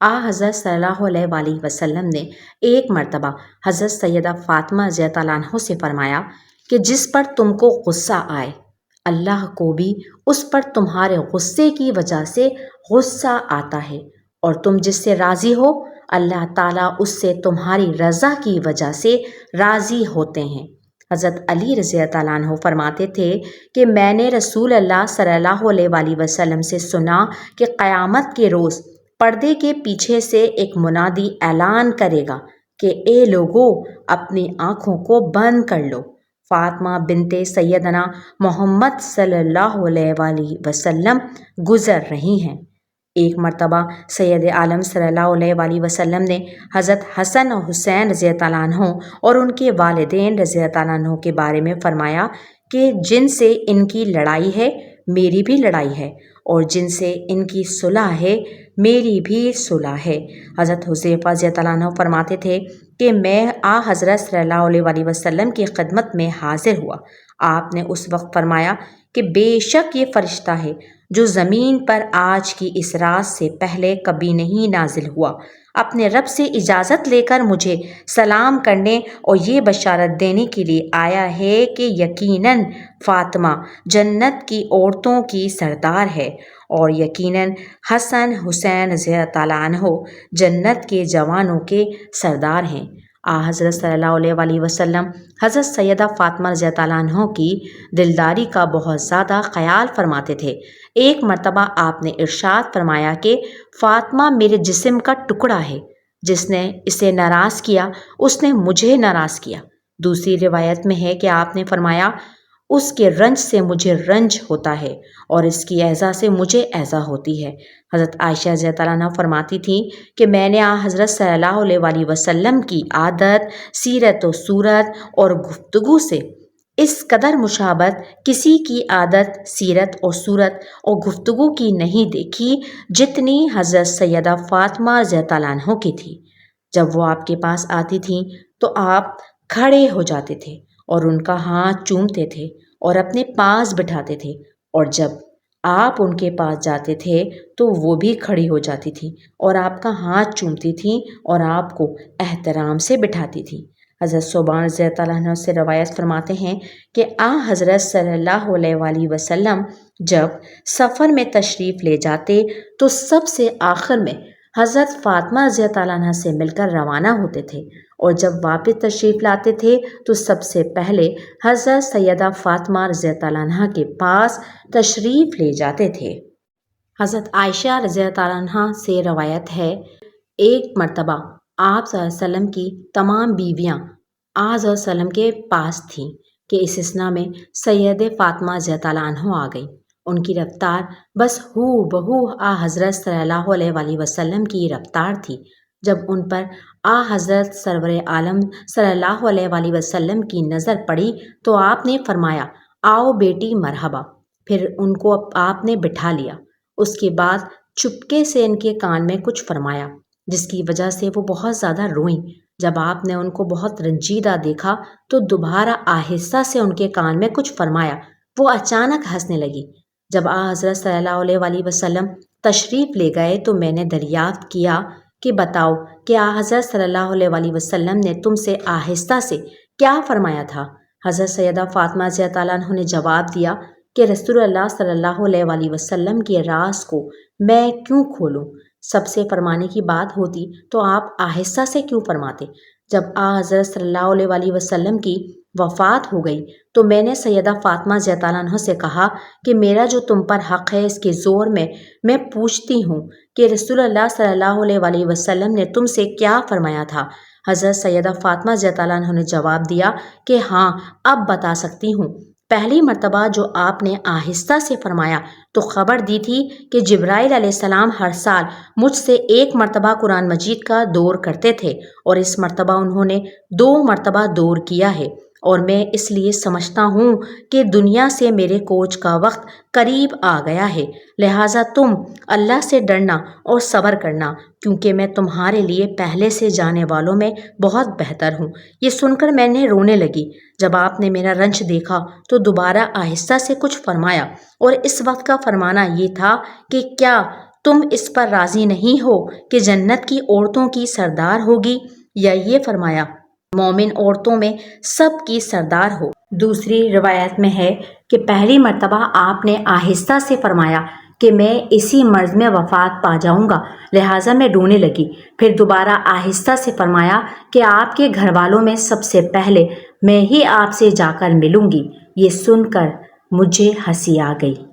حضرت صلی اللہ علیہ وآلہ وسلم نے ایک مرتبہ حضرت سیدہ فاطمہ رضی اللہ عنہ سے فرمایا کہ جس پر تم کو غصہ آئے اللہ کو بھی اس پر تمہارے غصے کی وجہ سے غصہ آتا ہے، اور تم جس سے راضی ہو اللہ تعالیٰ اس سے تمہاری رضا کی وجہ سے راضی ہوتے ہیں۔ حضرت علی رضی اللہ عنہ فرماتے تھے کہ میں نے رسول اللہ صلی اللہ علیہ وآلہ وسلم سے سنا کہ قیامت کے روز پردے کے پیچھے سے ایک منادی اعلان کرے گا کہ اے لوگو اپنی آنکھوں کو بند کر لو، فاطمہ بنت سیدنا محمد صلی اللہ علیہ وآلہ وسلم گزر رہی ہیں۔ ایک مرتبہ سید عالم صلی اللہ علیہ وآلہ وسلم نے حضرت حسن اور حسین رضی اللہ عنہ اور ان کے والدین رضی اللہ عنہ کے بارے میں فرمایا کہ جن سے ان کی لڑائی ہے میری بھی لڑائی ہے، اور جن سے ان کی صلح ہے میری بھی صلح ہے۔ حضرت حذیفہ رضی اللہ عنہ فرماتے تھے کہ میں حضرت صلی اللہ علیہ وآلہ وسلم کی خدمت میں حاضر ہوا۔ آپ نے اس وقت فرمایا کہ بے شک یہ فرشتہ ہے جو زمین پر آج کی اس رات سے پہلے کبھی نہیں نازل ہوا، اپنے رب سے اجازت لے کر مجھے سلام کرنے اور یہ بشارت دینے کے لیے آیا ہے کہ یقیناً فاطمہ جنت کی عورتوں کی سردار ہے، اور یقیناً حسن حسین رضی اللہ عنہ جنت کے جوانوں کے سردار ہیں۔ حضرت صلی اللہ علیہ وآلہ وسلم حضرت سیدہ فاطمہ رضی اللہ عنہ کی دلداری کا بہت زیادہ خیال فرماتے تھے۔ ایک مرتبہ آپ نے ارشاد فرمایا کہ فاطمہ میرے جسم کا ٹکڑا ہے، جس نے اسے ناراض کیا اس نے مجھے ناراض کیا۔ دوسری روایت میں ہے کہ آپ نے فرمایا اس کے رنج سے مجھے رنج ہوتا ہے اور اس کی ایذا سے مجھے ایذا ہوتی ہے۔ حضرت عائشہ رضی اللہ عنہا فرماتی تھیں کہ میں نے حضرت صلی اللہ علیہ وآلہ وسلم کی عادت، سیرت و صورت اور گفتگو سے اس قدر مشابہت کسی کی عادت، سیرت اور صورت اور گفتگو کی نہیں دیکھی جتنی حضرت سیدہ فاطمہ رضی اللہ عنہ کی تھی۔ جب وہ آپ کے پاس آتی تھیں تو آپ کھڑے ہو جاتے تھے اور ان کا ہاتھ چومتے تھے اور اپنے پاس بٹھاتے تھے، اور جب آپ ان کے پاس جاتے تھے تو وہ بھی کھڑی ہو جاتی تھیں اور آپ کا ہاتھ چومتی تھیں اور آپ کو احترام سے بٹھاتی تھیں۔ حضرت ثوبان رضی اللہ عنہ سے روایت فرماتے ہیں کہ حضرت صلی اللہ علیہ وآلہ وسلم جب سفر میں تشریف لے جاتے تو سب سے آخر میں حضرت فاطمہ رضی اللہ عنہ سے مل کر روانہ ہوتے تھے، اور جب واپس تشریف لاتے تھے تو سب سے پہلے حضرت سیدہ فاطمہ رضی اللہ عنہ کے پاس تشریف لے جاتے تھے۔ حضرت عائشہ رضی اللہ عنہ سے روایت ہے ایک مرتبہ آپ صلی اللہ علیہ وسلم کی تمام بیویاں حضرت صلی اللہ علیہ وسلم کے پاس تھیں کہ استثناء میں سید فاطمہ رضی اللہ عنہ آ گئی۔ ان کی رفتار بس ہو بہو حضرت صلی اللہ علیہ وآلہ وسلم کی رفتار تھی۔ جب ان پر حضرت سرور عالم صلی اللہ علیہ وآلہ وسلم کی نظر پڑی تو آپ نے فرمایا آؤ بیٹی مرحبا، پھر ان کو آپ نے بٹھا لیا۔ اس کے بعد چپکے سے ان کے کان میں کچھ فرمایا جس کی وجہ سے وہ بہت زیادہ روئیں۔ جب آپ نے ان کو بہت رنجیدہ دیکھا تو دوبارہ آہستہ سے ان کے کان میں کچھ فرمایا، وہ اچانک ہنسنے لگی۔ جب حضرت صلی اللہ علیہ وآلہ وسلم تشریف لے گئے تو میں نے دریافت کیا کہ بتاؤ کہ حضرت صلی اللہ علیہ وآلہ وسلم نے تم سے آہستہ سے کیا فرمایا تھا؟ حضرت سیدہ فاطمہ رضی اللہ عنہ نے جواب دیا کہ رسول اللہ صلی اللہ علیہ وآلہ وسلم کے راز کو میں کیوں کھولوں؟ سب سے فرمانے کی بات ہوتی تو آپ آہستہ سے کیوں فرماتے؟ جب حضرت صلی اللہ علیہ وآلہ وسلم کی وفات ہو گئی تو میں نے سیدہ فاطمہ رضی اللہ عنہ سے کہا کہ میرا جو تم پر حق ہے اس کے زور میں پوچھتی ہوں کہ رسول اللہ صلی اللہ علیہ وآلہ وسلم نے تم سے کیا فرمایا تھا؟ حضرت سیدہ فاطمہ رضی اللہ عنہ نے جواب دیا کہ ہاں اب بتا سکتی ہوں۔ پہلی مرتبہ جو آپ نے آہستہ سے فرمایا تو خبر دی تھی کہ جبرائیل علیہ السلام ہر سال مجھ سے ایک مرتبہ قرآن مجید کا دور کرتے تھے، اور اس مرتبہ انہوں نے 2 مرتبہ دور کیا ہے، اور میں اس لیے سمجھتا ہوں کہ دنیا سے میرے کوچ کا وقت قریب آ گیا ہے، لہٰذا تم اللہ سے ڈرنا اور صبر کرنا، کیونکہ میں تمہارے لیے پہلے سے جانے والوں میں بہت بہتر ہوں۔ یہ سن کر میں نے رونے لگی۔ جب آپ نے میرا رنج دیکھا تو دوبارہ آہستہ سے کچھ فرمایا، اور اس وقت کا فرمانا یہ تھا کہ کیا تم اس پر راضی نہیں ہو کہ جنت کی عورتوں کی سردار ہوگی، یا یہ فرمایا مومن عورتوں میں سب کی سردار ہو؟ دوسری روایت میں ہے کہ پہلی مرتبہ آپ نے آہستہ سے فرمایا کہ میں اسی مرض میں وفات پا جاؤں گا، لہٰذا میں رونے لگی۔ پھر دوبارہ آہستہ سے فرمایا کہ آپ کے گھر والوں میں سب سے پہلے میں ہی آپ سے جا کر ملوں گی۔ یہ سن کر مجھے ہنسی آ گئی۔